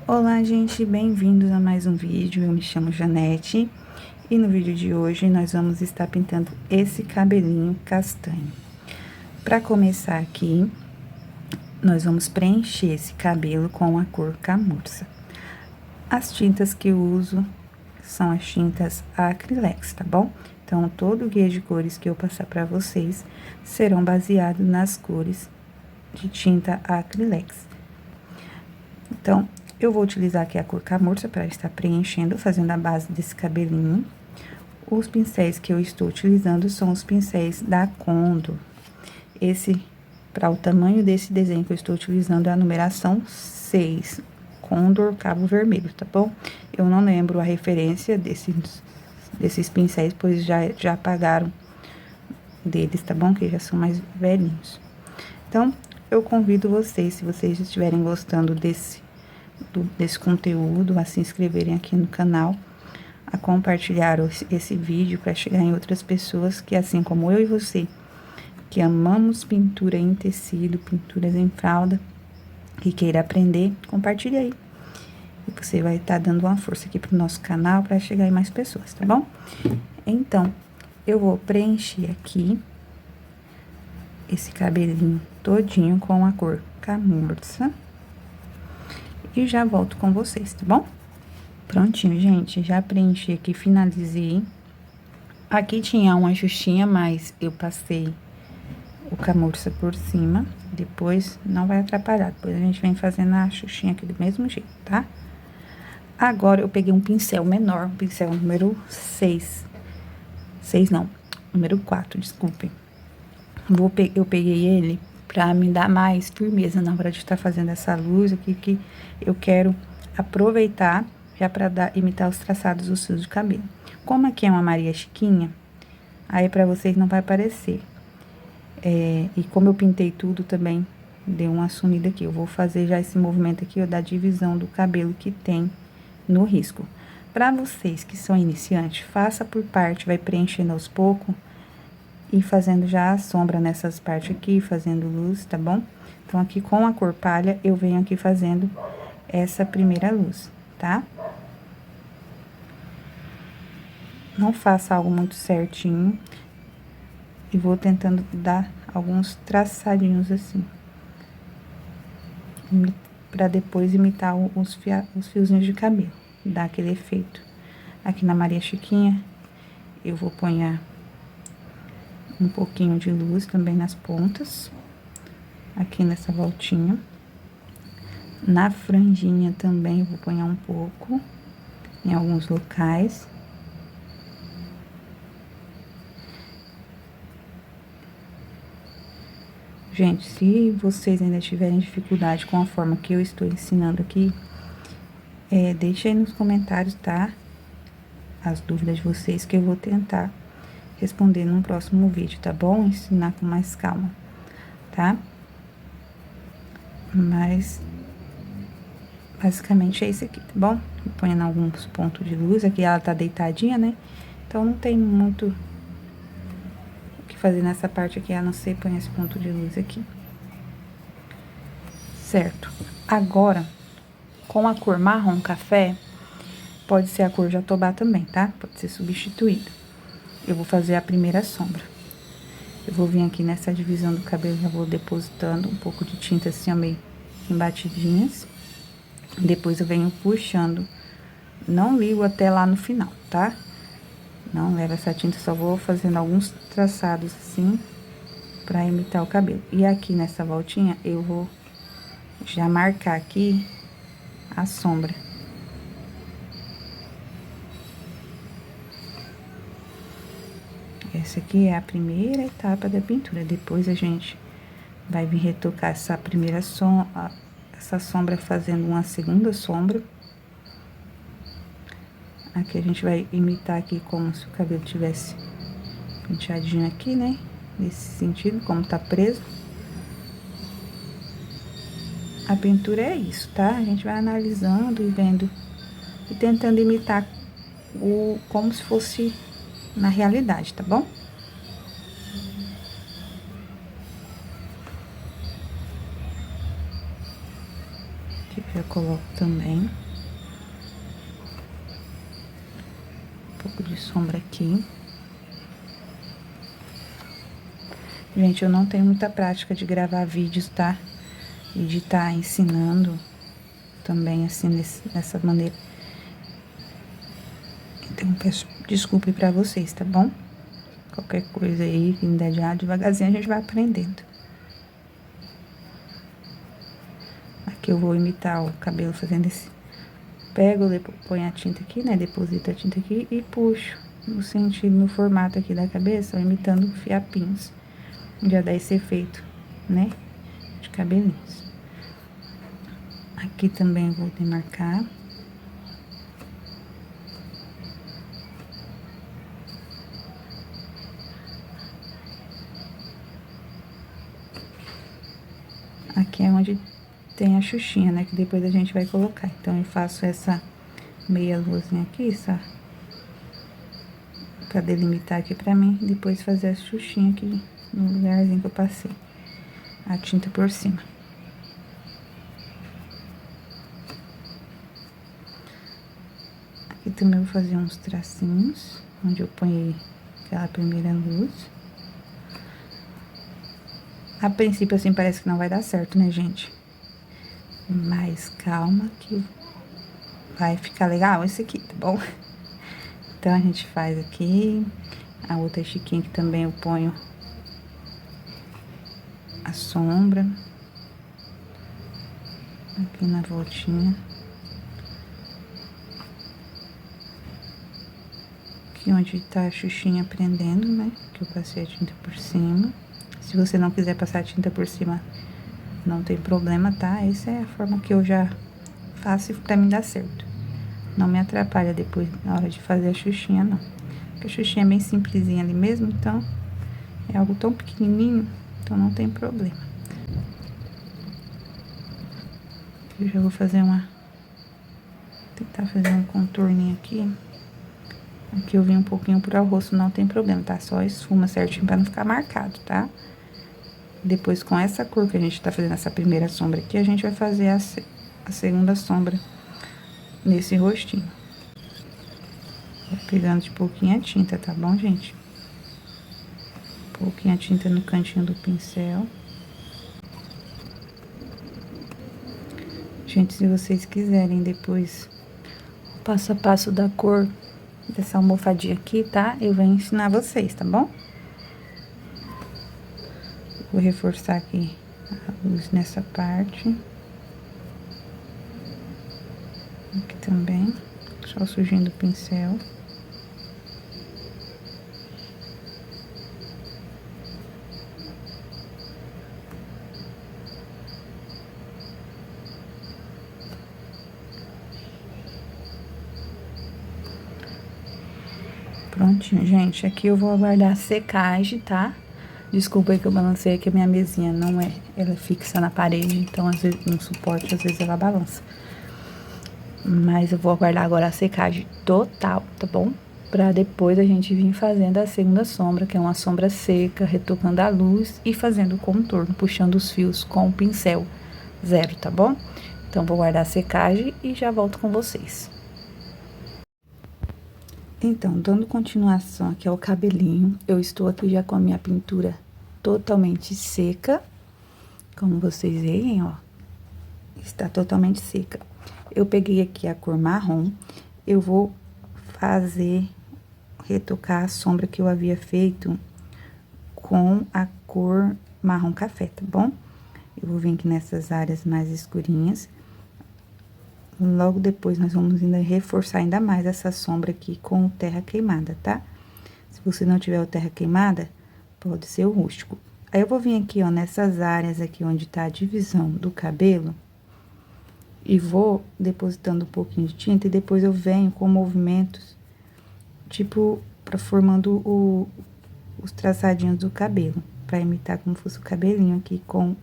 Olá, gente, bem-vindos a mais um vídeo. Eu me chamo Janete e no vídeo de hoje nós vamos estar pintando esse cabelinho castanho. Para começar aqui, nós vamos preencher esse cabelo com a cor camurça. As tintas que eu uso são as tintas Acrylex, tá bom? Então, todo o guia de cores que eu passar para vocês serão baseados nas cores de tinta Acrylex. Então, eu vou utilizar aqui a cor camurça para estar preenchendo, fazendo a base desse cabelinho. Os pincéis que eu estou utilizando são os pincéis da Condor. Para o tamanho desse desenho que eu estou utilizando, é a numeração 6, Condor Cabo Vermelho, tá bom? Eu não lembro a referência desses pincéis, pois já apagaram deles, tá bom? Que já são mais velhinhos. Então, eu convido vocês, se vocês estiverem gostando desse conteúdo, a se inscreverem aqui no canal, a compartilhar esse vídeo para chegar em outras pessoas que, assim como eu e você, que amamos pintura em tecido, pinturas em fralda, que queira aprender, compartilhe aí. E você vai estar dando uma força aqui pro nosso canal para chegar em mais pessoas, tá bom? Então, eu vou preencher aqui esse cabelinho todinho com a cor camurça. E já volto com vocês, tá bom? Prontinho, gente, já preenchi aqui, finalizei. Aqui tinha uma justinha, mas eu passei o camurça por cima. Depois não vai atrapalhar, depois a gente vem fazendo a xuxinha aqui do mesmo jeito, tá? Agora, eu peguei um pincel menor, um pincel número 6. 6 não, número 4, desculpem. Eu peguei ele pra me dar mais firmeza na hora de estar fazendo essa luz aqui, que eu quero aproveitar já pra imitar os traçados dos fios de cabelo. Como aqui é uma Maria Chiquinha, aí pra vocês não vai aparecer. E como eu pintei tudo também, deu uma sumida aqui. Eu vou fazer já esse movimento aqui, ó, da divisão do cabelo que tem no risco. Pra vocês que são iniciantes, faça por parte, vai preenchendo aos poucos e fazendo já a sombra nessas partes aqui, fazendo luz, tá bom? Então, aqui com a cor palha, eu venho aqui fazendo essa primeira luz, tá? Não faça algo muito certinho. E vou tentando dar alguns traçadinhos assim. Pra depois imitar os fiozinhos de cabelo. Dar aquele efeito. Aqui na Maria Chiquinha, eu vou pôr um pouquinho de luz também nas pontas. Aqui nessa voltinha. Na franjinha também eu vou pôr um pouco. Em alguns locais. Gente, se vocês ainda tiverem dificuldade com a forma que eu estou ensinando aqui, deixa aí nos comentários, tá? As dúvidas de vocês, que eu vou tentar responder num próximo vídeo, tá bom? Ensinar com mais calma, tá? Mas, basicamente é isso aqui, tá bom? Ponhando alguns pontos de luz, aqui ela tá deitadinha, né? Então, não tem muito o que fazer nessa parte aqui, a não ser pôr esse ponto de luz aqui. Certo. Agora, com a cor marrom café, pode ser a cor jatobá também, tá? Pode ser substituída. Eu vou fazer a primeira sombra. Eu vou vir aqui nessa divisão do cabelo, já vou depositando um pouco de tinta assim, ó, meio em batidinhas. Depois eu venho puxando. Não ligo até lá no final, tá? Não leva essa tinta, só vou fazendo alguns traçados assim, pra imitar o cabelo. E aqui nessa voltinha, eu vou já marcar aqui a sombra. Essa aqui é a primeira etapa da pintura. Depois a gente vai vir retocar essa primeira essa sombra fazendo uma segunda sombra. Aqui a gente vai imitar aqui como se o cabelo tivesse penteadinho aqui, né? Nesse sentido, como tá preso. A pintura é isso, tá? A gente vai analisando e vendo e tentando imitar como se fosse na realidade, tá bom? Aqui já coloco também. Um pouco de sombra aqui. Gente, eu não tenho muita prática de gravar vídeos, tá? E de estar ensinando também, assim, dessa maneira. Então, peço desculpe pra vocês, tá bom? Qualquer coisa aí, que me der devagarzinho, a gente vai aprendendo. Aqui eu vou imitar o cabelo fazendo esse... Pego, ponho a tinta aqui, né? Deposito a tinta aqui e puxo no sentido, no formato aqui da cabeça, imitando fiapinhos. Já dá esse efeito, né? De cabelinhos. Aqui também vou demarcar. Aqui é onde tem a xuxinha, né? Que depois a gente vai colocar. Então, eu faço essa meia luzinha aqui, sabe? Pra delimitar aqui pra mim. E depois fazer a xuxinha aqui no lugarzinho que eu passei a tinta por cima. Aqui também vou fazer uns tracinhos, onde eu ponhei aquela primeira luz. A princípio, assim, parece que não vai dar certo, né, gente? Mas calma que vai ficar legal esse aqui, tá bom? Então, a gente faz aqui. A outra chiquinha que também eu ponho a sombra. Aqui na voltinha. Aqui onde tá a xuxinha prendendo, né? Que eu passei a tinta por cima. Se você não quiser passar a tinta por cima, não tem problema, tá? Essa é a forma que eu já faço e pra mim dar certo. Não me atrapalha depois, na hora de fazer a xuxinha, não. Porque a xuxinha é bem simplesinha ali mesmo, então... É algo tão pequenininho, então não tem problema. Eu já vou fazer tentar fazer um contorninho aqui. Aqui eu vim um pouquinho pro rosto, não tem problema, tá? Só esfuma certinho pra não ficar marcado, tá? Depois, com essa cor que a gente tá fazendo essa primeira sombra aqui, a gente vai fazer a segunda sombra nesse rostinho. Vou pegando de pouquinho a tinta, tá bom, gente? Pouquinho a tinta no cantinho do pincel. Gente, se vocês quiserem depois o passo a passo da cor dessa almofadinha aqui, tá? Eu venho ensinar vocês, tá bom? Vou reforçar aqui a luz nessa parte. Aqui também, só o sujinho do pincel. Prontinho, gente. Aqui eu vou aguardar a secagem, tá? Desculpa aí que eu balancei aqui, a minha mesinha não é... Ela é fixa na parede, então às vezes no suporte, às vezes ela balança. Mas eu vou aguardar agora a secagem total, tá bom? Pra depois a gente vir fazendo a segunda sombra, que é uma sombra seca, retocando a luz e fazendo o contorno, puxando os fios com o pincel zero, tá bom? Então, vou guardar a secagem e já volto com vocês. Então, dando continuação aqui ao cabelinho, eu estou aqui já com a minha pintura totalmente seca. Como vocês veem, ó, está totalmente seca. Eu peguei aqui a cor marrom, eu vou retocar a sombra que eu havia feito com a cor marrom café, tá bom? Eu vou vir aqui nessas áreas mais escurinhas. Logo depois, nós vamos ainda reforçar ainda mais essa sombra aqui com o terra queimada, tá? Se você não tiver o terra queimada, pode ser o rústico. Aí, eu vou vir aqui, ó, nessas áreas aqui onde tá a divisão do cabelo. E vou depositando um pouquinho de tinta e depois eu venho com movimentos, tipo, formando os traçadinhos do cabelo. Pra imitar como fosse o cabelinho aqui com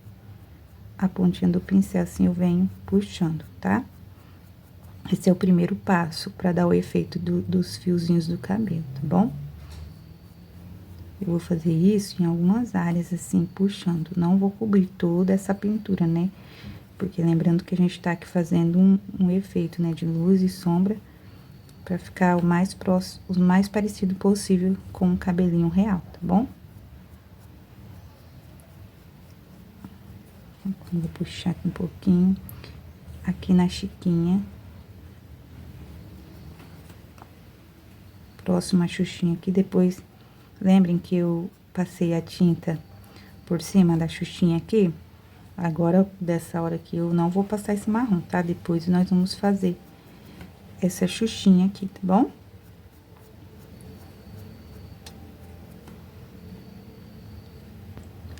a pontinha do pincel, assim, eu venho puxando, tá? Esse é o primeiro passo para dar o efeito dos fiozinhos do cabelo, tá bom? Eu vou fazer isso em algumas áreas, assim, puxando. Não vou cobrir toda essa pintura, né? Porque lembrando que a gente tá aqui fazendo um efeito, né, de luz e sombra, pra ficar o mais próximo, o mais parecido possível com o cabelinho real, tá bom? Vou puxar aqui um pouquinho, aqui na chiquinha. Próxima xuxinha aqui, depois, lembrem que eu passei a tinta por cima da xuxinha aqui. Agora, dessa hora aqui, eu não vou passar esse marrom, tá? Depois nós vamos fazer essa xuxinha aqui, tá bom?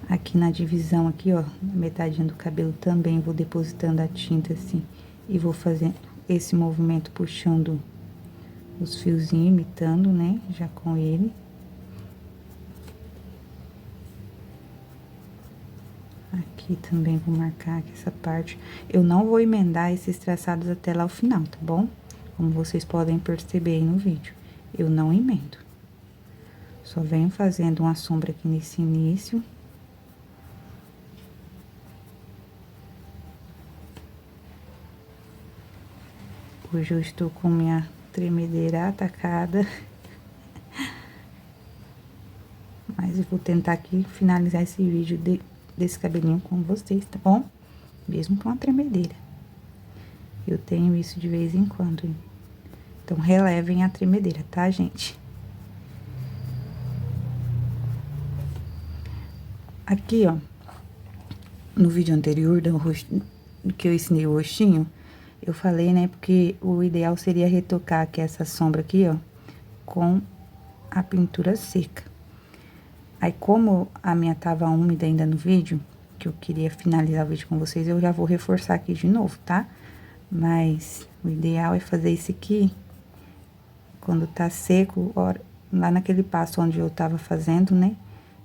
Aqui na divisão aqui, ó, na metadinha do cabelo também vou depositando a tinta assim. E vou fazendo esse movimento puxando os fiozinhos, imitando, né, já com ele. Aqui também vou marcar aqui essa parte. Eu não vou emendar esses traçados até lá o final, tá bom? Como vocês podem perceber aí no vídeo, eu não emendo. Só venho fazendo uma sombra aqui nesse início. Hoje eu estou com minha tremedeira atacada. Mas eu vou tentar aqui finalizar esse vídeo desse cabelinho com vocês, tá bom? Mesmo com a tremedeira. Eu tenho isso de vez em quando, hein? Então, relevem a tremedeira, tá, gente? Aqui, ó, no vídeo anterior que eu ensinei o rostinho, eu falei, né, porque o ideal seria retocar aqui essa sombra aqui, ó, com a pintura seca. Aí, como a minha tava úmida ainda no vídeo, que eu queria finalizar o vídeo com vocês, eu já vou reforçar aqui de novo, tá? Mas o ideal é fazer isso aqui quando tá seco, lá naquele passo onde eu tava fazendo, né?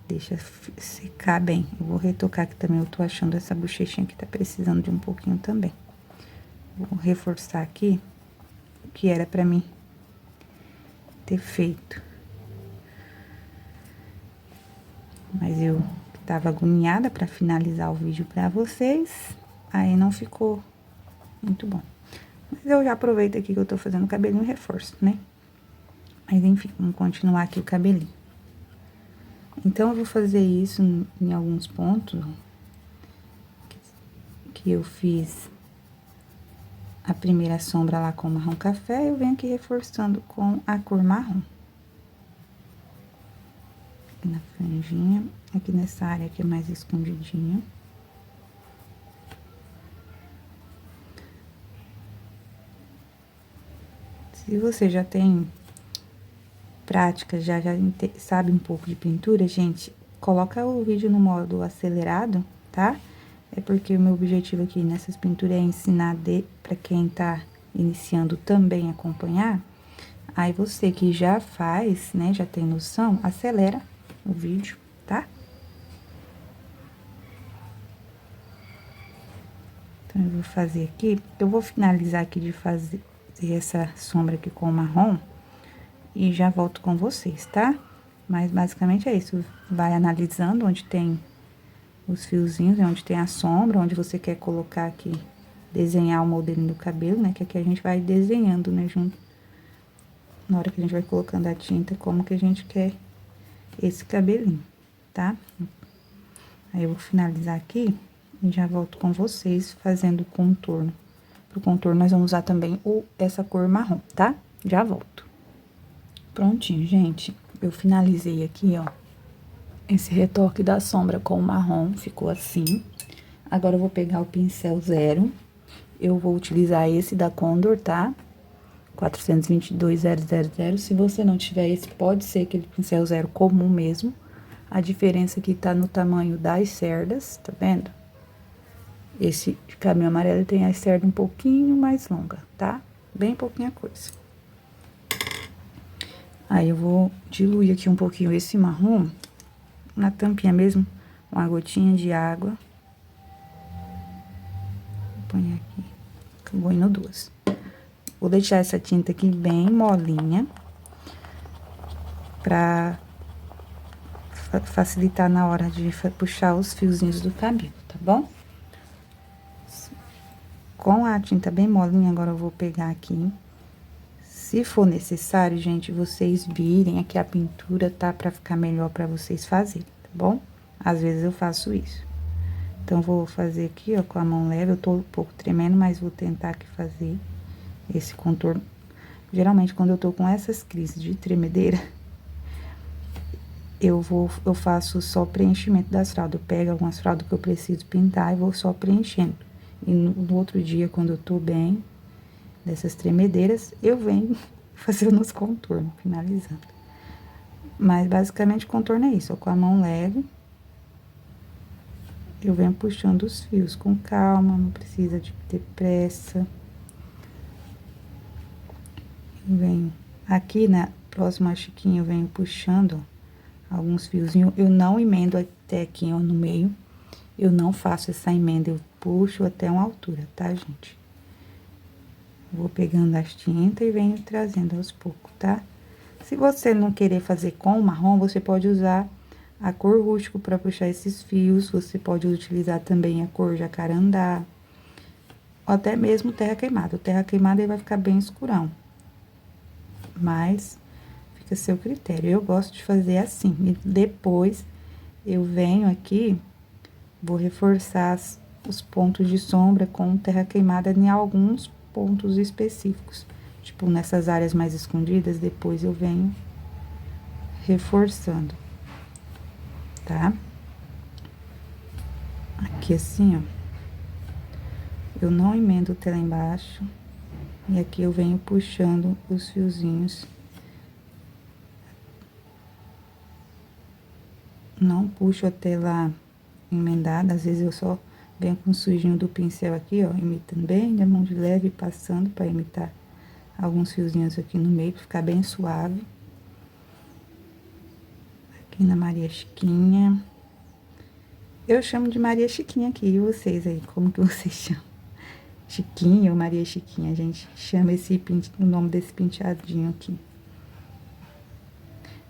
Deixa secar bem. Eu vou retocar aqui também, eu tô achando essa bochechinha que tá precisando de um pouquinho também. Vou reforçar aqui o que era pra mim ter feito. Mas eu tava agoniada pra finalizar o vídeo pra vocês, aí não ficou muito bom. Mas eu já aproveito aqui que eu tô fazendo o cabelinho e reforço, né? Mas enfim, vamos continuar aqui o cabelinho. Então, eu vou fazer isso em alguns pontos que eu fiz a primeira sombra lá com marrom café, eu venho aqui reforçando com a cor marrom. Aqui na franjinha, aqui nessa área que é mais escondidinha. Se você já tem prática, já sabe um pouco de pintura, gente, coloca o vídeo no modo acelerado, tá? É porque o meu objetivo aqui nessas pinturas é ensinar pra quem tá iniciando também acompanhar. Aí você que já faz, né, já tem noção, acelera o vídeo, tá? Então, eu vou fazer aqui, eu vou finalizar aqui de fazer essa sombra aqui com o marrom e já volto com vocês, tá? Mas basicamente é isso, vai analisando onde tem os fiozinhos, onde tem a sombra, onde você quer colocar aqui, desenhar o modelinho do cabelo, né? Que aqui a gente vai desenhando, né, junto. Na hora que a gente vai colocando a tinta, como que a gente quer esse cabelinho, tá? Aí, eu vou finalizar aqui e já volto com vocês fazendo o contorno. Pro contorno, nós vamos usar também essa cor marrom, tá? Já volto. Prontinho, gente. Eu finalizei aqui, ó, esse retoque da sombra com o marrom, ficou assim. Agora, eu vou pegar o pincel 0. Eu vou utilizar esse da Condor, tá? 422.000. Se você não tiver esse, pode ser aquele pincel 0 comum mesmo. A diferença aqui tá no tamanho das cerdas, tá vendo? Esse de caminho amarelo tem a cerda um pouquinho mais longa, tá? Bem pouquinha coisa. Aí, eu vou diluir aqui um pouquinho esse marrom, na tampinha mesmo, uma gotinha de água. Vou pôr aqui, vou indo 2. Vou deixar essa tinta aqui bem molinha, pra facilitar na hora de puxar os fiozinhos do cabelo, tá bom? Com a tinta bem molinha, agora eu vou pegar aqui. Se for necessário, gente, vocês virem aqui a pintura, tá? Pra ficar melhor pra vocês fazerem, tá bom? Às vezes eu faço isso. Então, vou fazer aqui, ó, com a mão leve. Eu tô um pouco tremendo, mas vou tentar aqui fazer esse contorno. Geralmente, quando eu tô com essas crises de tremedeira, eu faço só preenchimento das fraldas. Eu pego algumas fraldas que eu preciso pintar e vou só preenchendo. E no outro dia, quando eu tô bem, dessas tremedeiras, eu venho fazendo os contornos, finalizando. Mas, basicamente, o contorno é isso, ó, com a mão leve. Eu venho puxando os fios com calma, não precisa de ter pressa. Eu venho aqui na próxima chiquinha, eu venho puxando, ó, alguns fiozinhos. Eu não emendo até aqui, ó, no meio. Eu não faço essa emenda, eu puxo até uma altura, tá, gente? Vou pegando as tintas e venho trazendo aos poucos, tá? Se você não querer fazer com o marrom, você pode usar a cor rústico para puxar esses fios. Você pode utilizar também a cor jacarandá, ou até mesmo terra queimada. O terra queimada ele vai ficar bem escurão, mas fica a seu critério. Eu gosto de fazer assim. E depois eu venho aqui, vou reforçar os pontos de sombra com terra queimada em alguns pontos específicos. Tipo, nessas áreas mais escondidas, depois eu venho reforçando, tá? Aqui assim, ó. Eu não emendo até lá embaixo. E aqui eu venho puxando os fiozinhos. Não puxo até lá emendada, às vezes eu só venho com o sujinho do pincel aqui, ó, imitando bem, de mão de leve, passando pra imitar alguns fiozinhos aqui no meio, pra ficar bem suave. Aqui na Maria Chiquinha. Eu chamo de Maria Chiquinha aqui, e vocês aí, como que vocês chamam? Chiquinha ou Maria Chiquinha, a gente chama o nome desse penteadinho aqui.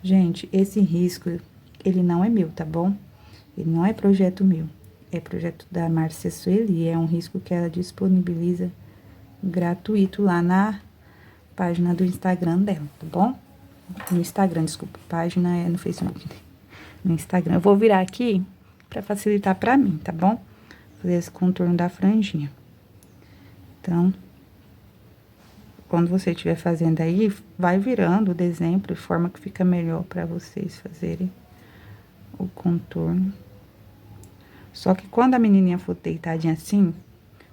Gente, esse risco, ele não é meu, tá bom? Ele não é projeto meu, é projeto da Márcia Sueli, é um risco que ela disponibiliza gratuito lá na página do Instagram dela, tá bom? No Instagram, desculpa, página é no Facebook, né? No Instagram. Eu vou virar aqui pra facilitar pra mim, tá bom? Fazer esse contorno da franjinha. Então, quando você estiver fazendo aí, vai virando o desenho de forma que fica melhor pra vocês fazerem o contorno. Só que quando a menininha for deitadinha assim,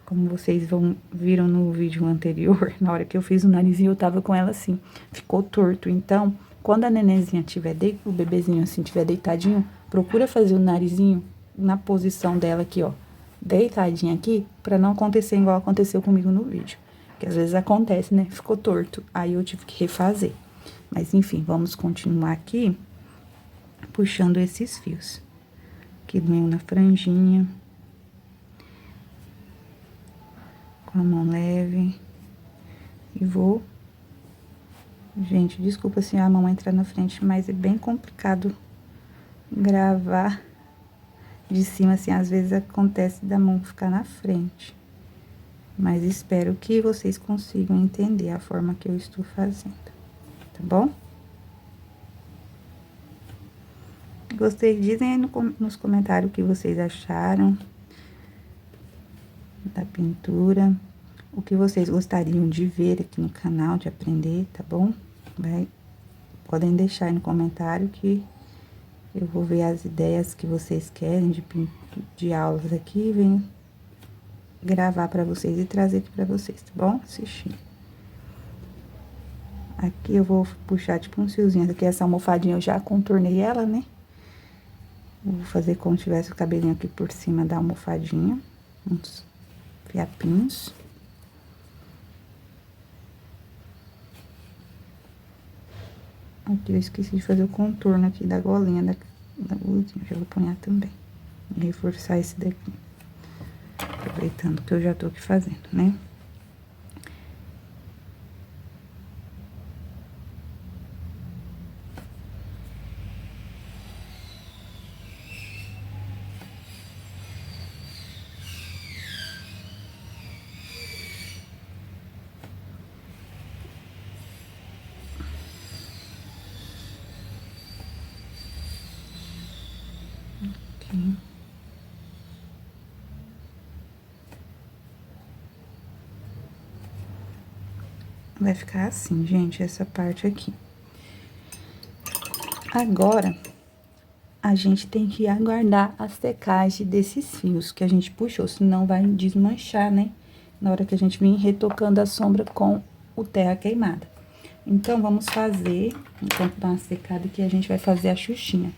como vocês viram no vídeo anterior, na hora que eu fiz o narizinho, eu tava com ela assim, ficou torto. Então, quando a nenenzinha tiver, o bebezinho assim, tiver deitadinho, procura fazer o narizinho na posição dela aqui, ó, deitadinha aqui, pra não acontecer igual aconteceu comigo no vídeo. Que às vezes acontece, né? Ficou torto, aí eu tive que refazer. Mas, enfim, vamos continuar aqui, puxando esses fios. Aqui venho na franjinha. Com a mão leve. E vou... Gente, desculpa se a mão entrar na frente, mas é bem complicado gravar de cima, assim, às vezes acontece da mão ficar na frente. Mas espero que vocês consigam entender a forma que eu estou fazendo, tá bom? Gostei, dizem aí nos comentários o que vocês acharam da pintura, o que vocês gostariam de ver aqui no canal, de aprender, tá bom? Podem deixar aí no comentário que eu vou ver as ideias que vocês querem de aulas aqui e venho gravar pra vocês e trazer aqui pra vocês, tá bom? Assistir. Aqui eu vou puxar tipo uns fiozinhos aqui, essa almofadinha eu já contornei ela, né? Vou fazer como se tivesse o cabelinho aqui por cima da almofadinha, uns fiapinhos. Aqui eu esqueci de fazer o contorno aqui da golinha da blusinha, já vou apanhar também. Vou reforçar esse daqui. Aproveitando que eu já tô aqui fazendo, né? aqui. Vai ficar assim, gente, essa parte aqui. Agora, a gente tem que aguardar a secagem desses fios que a gente puxou, senão vai desmanchar, né? Na hora que a gente vir retocando a sombra com o terra queimada. Então, vamos fazer, enquanto dá uma secada aqui, a gente vai fazer a xuxinha,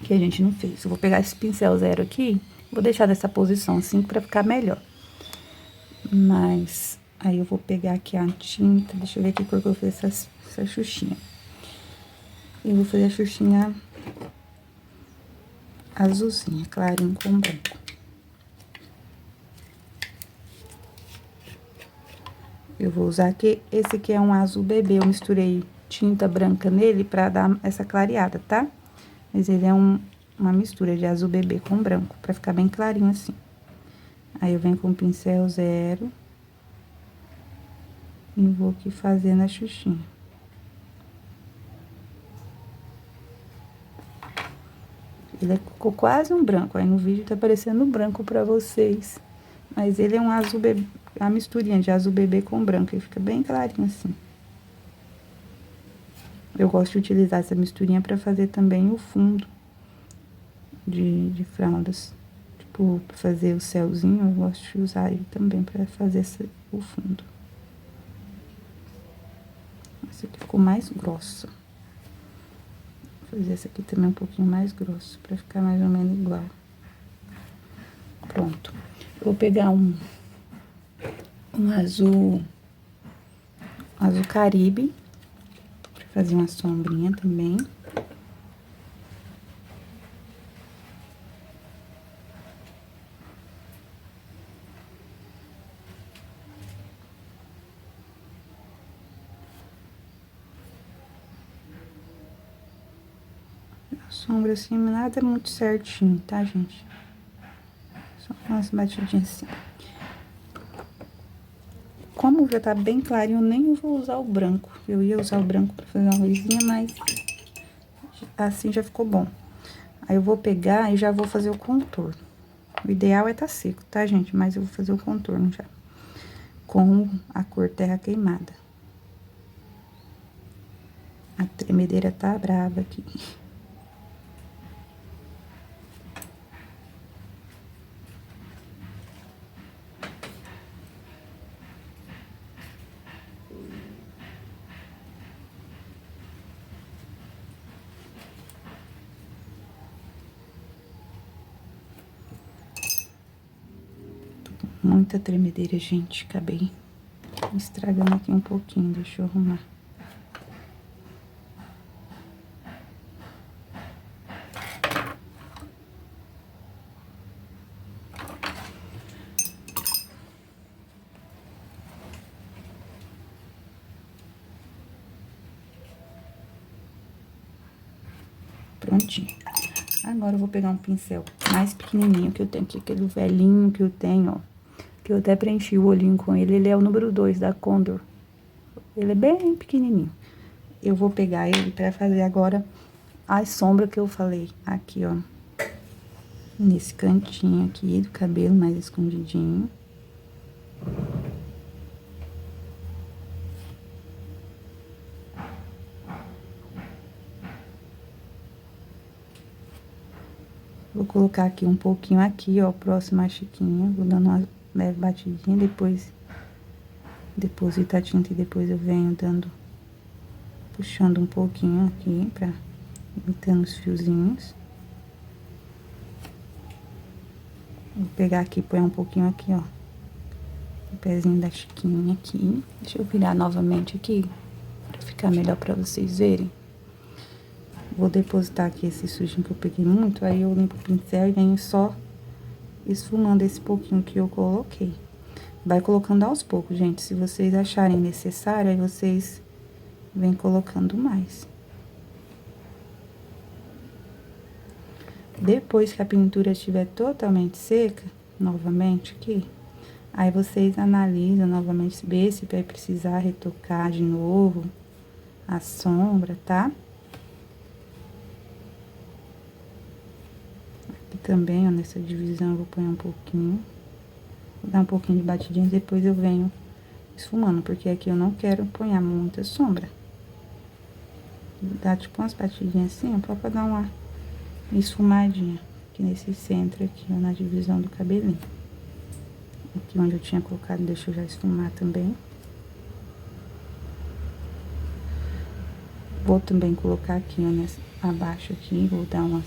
que a gente não fez. Eu vou pegar esse pincel zero aqui, vou deixar nessa posição assim pra ficar melhor. Mas, aí eu vou pegar aqui a tinta, deixa eu ver que cor que eu vou fazer essa xuxinha. Eu vou fazer a xuxinha azulzinha, clarinho com branco. Eu vou usar aqui, esse aqui é um azul bebê, eu misturei tinta branca nele pra dar essa clareada, tá? Mas ele é uma mistura de azul bebê com branco, pra ficar bem clarinho assim. Aí, eu venho com o pincel zero e vou aqui fazendo a xuxinha. Ele ficou quase um branco, aí no vídeo tá parecendo branco pra vocês. Mas ele é um azul bebê, uma misturinha de azul bebê com branco, ele fica bem clarinho assim. Eu gosto de utilizar essa misturinha pra fazer também o fundo de fraldas. Tipo, pra fazer o céuzinho, eu gosto de usar ele também pra fazer o fundo. Essa aqui ficou mais grossa. Vou fazer essa aqui também um pouquinho mais grossa, pra ficar mais ou menos igual. Pronto. Eu vou pegar um azul Caribe, pra fazer uma sombrinha também. Sombra assim, nada muito certinho, tá, gente? Só umas batidinhas assim. Como já tá bem clarinho, eu nem vou usar o branco. Eu ia usar o branco pra fazer uma luzinha, mas assim já ficou bom. Aí, eu vou pegar e já vou fazer o contorno. O ideal é tá seco, tá, gente? Mas eu vou fazer o contorno já. Com a cor terra queimada. A tremedeira tá brava aqui. Muita tremedeira, gente. Acabei estragando aqui um pouquinho. Deixa eu arrumar. Prontinho. Agora, eu vou pegar um pincel mais pequenininho que eu tenho aqui. Aquele velhinho que eu tenho, ó. Que eu até preenchi o olhinho com ele. Ele é o número 2 da Condor. Ele é bem pequenininho. Eu vou pegar ele pra fazer agora a sombra que eu falei. Aqui, ó. Nesse cantinho aqui do cabelo, mais escondidinho. Vou colocar aqui um pouquinho aqui, ó, próximo à chiquinha. Vou dando uma leve batidinha, depois deposito a tinta e depois eu venho dando, puxando um pouquinho aqui pra imitando os fiozinhos. Vou pegar aqui e pôr um pouquinho aqui, ó, o pezinho da chiquinha aqui. Deixa eu virar novamente aqui, pra ficar melhor pra vocês verem. Vou depositar aqui esse sujinho que eu peguei muito, aí eu limpo o pincel e venho só esfumando esse pouquinho que eu coloquei. Vai colocando aos poucos, gente. Se vocês acharem necessário, aí vocês vêm colocando mais. Depois que a pintura estiver totalmente seca, novamente aqui, aí vocês analisam novamente, ver se vai precisar retocar de novo a sombra, tá? também, ó, nessa divisão eu vou pôr um pouquinho. Vou dar um pouquinho de batidinha, depois eu venho esfumando, porque aqui eu não quero pôr muita sombra. Vou dar tipo umas batidinhas assim, ó, pra dar uma esfumadinha. Aqui nesse centro aqui, ó, na divisão do cabelinho. Aqui onde eu tinha colocado, deixa eu já esfumar também. Vou também colocar aqui, ó, nessa, abaixo aqui, vou dar umas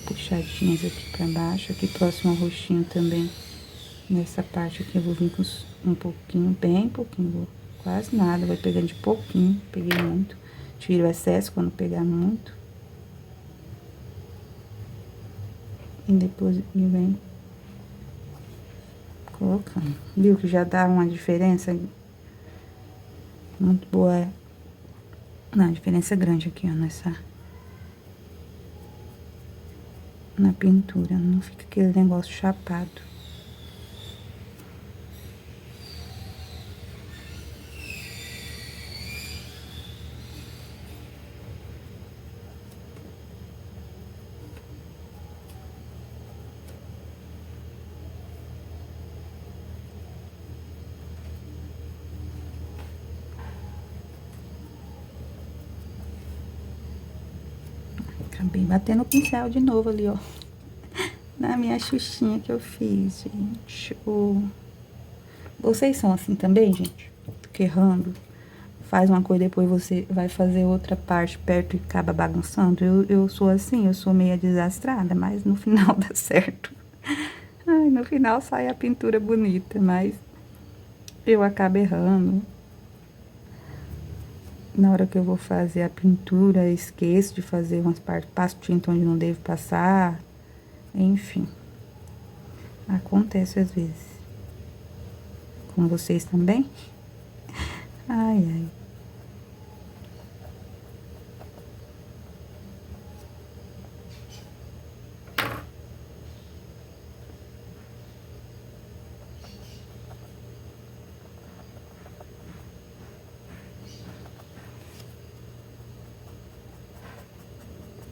puxadinhas aqui pra baixo, aqui próximo ao rostinho também. Nessa parte aqui eu vou vir com um pouquinho, bem pouquinho, vou, quase nada, vai pegando de pouquinho, peguei muito. Tiro o excesso quando pegar muito. E depois eu venho colocando. Viu que já dá uma diferença muito boa. Não, diferença grande aqui, ó, na pintura. Não fica aquele negócio chapado. Acabei batendo o pincel de novo ali, ó. Na minha xuxinha que eu fiz, gente. Vocês são assim também, gente? Fica errando. Faz uma coisa, depois você vai fazer outra parte perto e acaba bagunçando. Eu sou assim, eu sou meia desastrada, mas no final dá certo. Ai, no final sai a pintura bonita, mas eu acabo errando. Na hora que eu vou fazer a pintura, eu esqueço de fazer umas partes, passo tinta onde não devo passar. Enfim, acontece às vezes. Com vocês também? Ai, ai.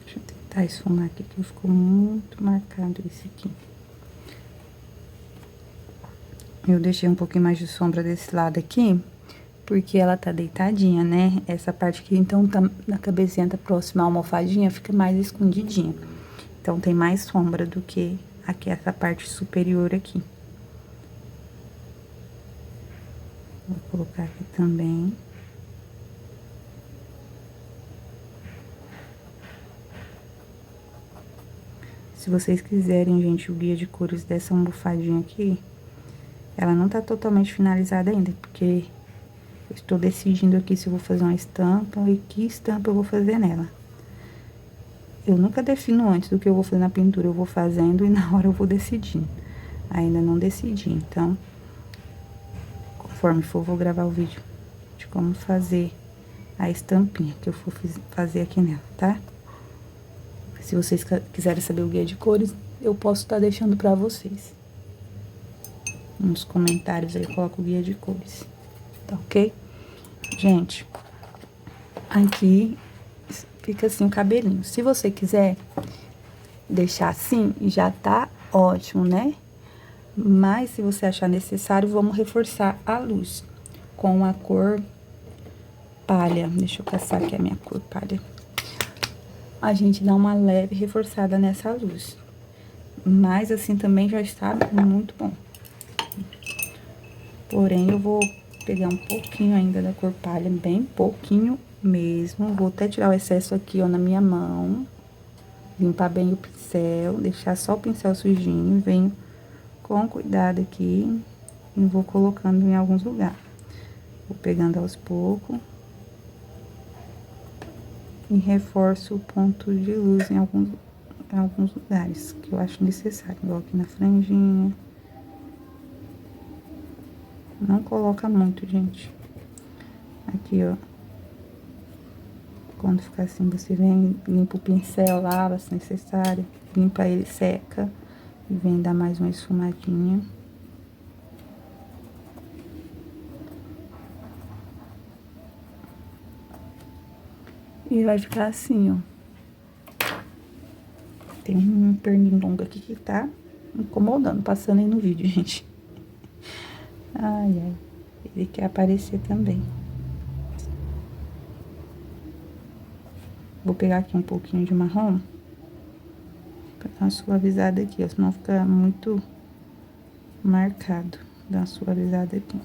Deixa eu tentar esfumar aqui, que ficou muito marcado esse aqui. Eu deixei um pouquinho mais de sombra desse lado aqui, porque ela tá deitadinha, né? Essa parte aqui, então, tá na cabecinha, tá próxima à almofadinha, fica mais escondidinha. Então, tem mais sombra do que aqui, essa parte superior aqui. Vou colocar aqui também. Se vocês quiserem, gente, o guia de cores dessa almofadinha aqui, ela não tá totalmente finalizada ainda, porque eu estou decidindo aqui se eu vou fazer uma estampa e que estampa eu vou fazer nela. Eu nunca defino antes do que eu vou fazer na pintura, eu vou fazendo e na hora eu vou decidindo. Ainda não decidi, então, conforme for, eu vou gravar o vídeo de como fazer a estampinha que eu for fazer aqui nela, tá? Se vocês quiserem saber o guia de cores, eu posso estar deixando pra vocês. Nos comentários aí, eu coloco o guia de cores, tá ok? Gente, aqui fica assim o cabelinho. Se você quiser deixar assim, já tá ótimo, né? Mas se você achar necessário, vamos reforçar a luz com a cor palha. Deixa eu caçar aqui a minha cor palha. A gente dá uma leve reforçada nessa luz. Mas assim também já está muito bom. Porém, eu vou pegar um pouquinho ainda da cor palha, bem pouquinho mesmo. Vou até tirar o excesso aqui, ó, na minha mão. Limpar bem o pincel, deixar só o pincel sujinho. Venho com cuidado aqui e vou colocando em alguns lugares. Vou pegando aos poucos. E reforço o ponto de luz em alguns lugares que eu acho necessário. Igual aqui na franjinha. Não coloca muito, gente. Aqui, ó. Quando ficar assim, você vem, limpa o pincel, lava se necessário. Limpa ele, seca. E vem dar mais uma esfumadinha. E vai ficar assim, ó. Tem um pernilongo aqui que tá incomodando, passando aí no vídeo, gente. Ai, ai. Ele quer aparecer também. Vou pegar aqui um pouquinho de marrom. Pra dar uma suavizada aqui, ó. Senão fica muito marcado. Dá uma suavizada aqui.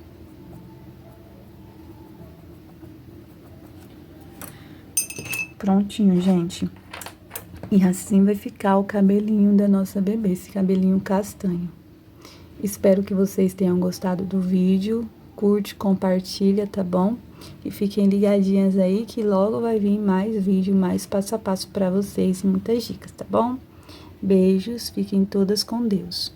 Prontinho, gente. E assim vai ficar o cabelinho da nossa bebê, esse cabelinho castanho. Espero que vocês tenham gostado do vídeo. Curte, compartilha, tá bom? E fiquem ligadinhas aí que logo vai vir mais vídeo, mais passo a passo pra vocês, muitas dicas, tá bom? Beijos, fiquem todas com Deus.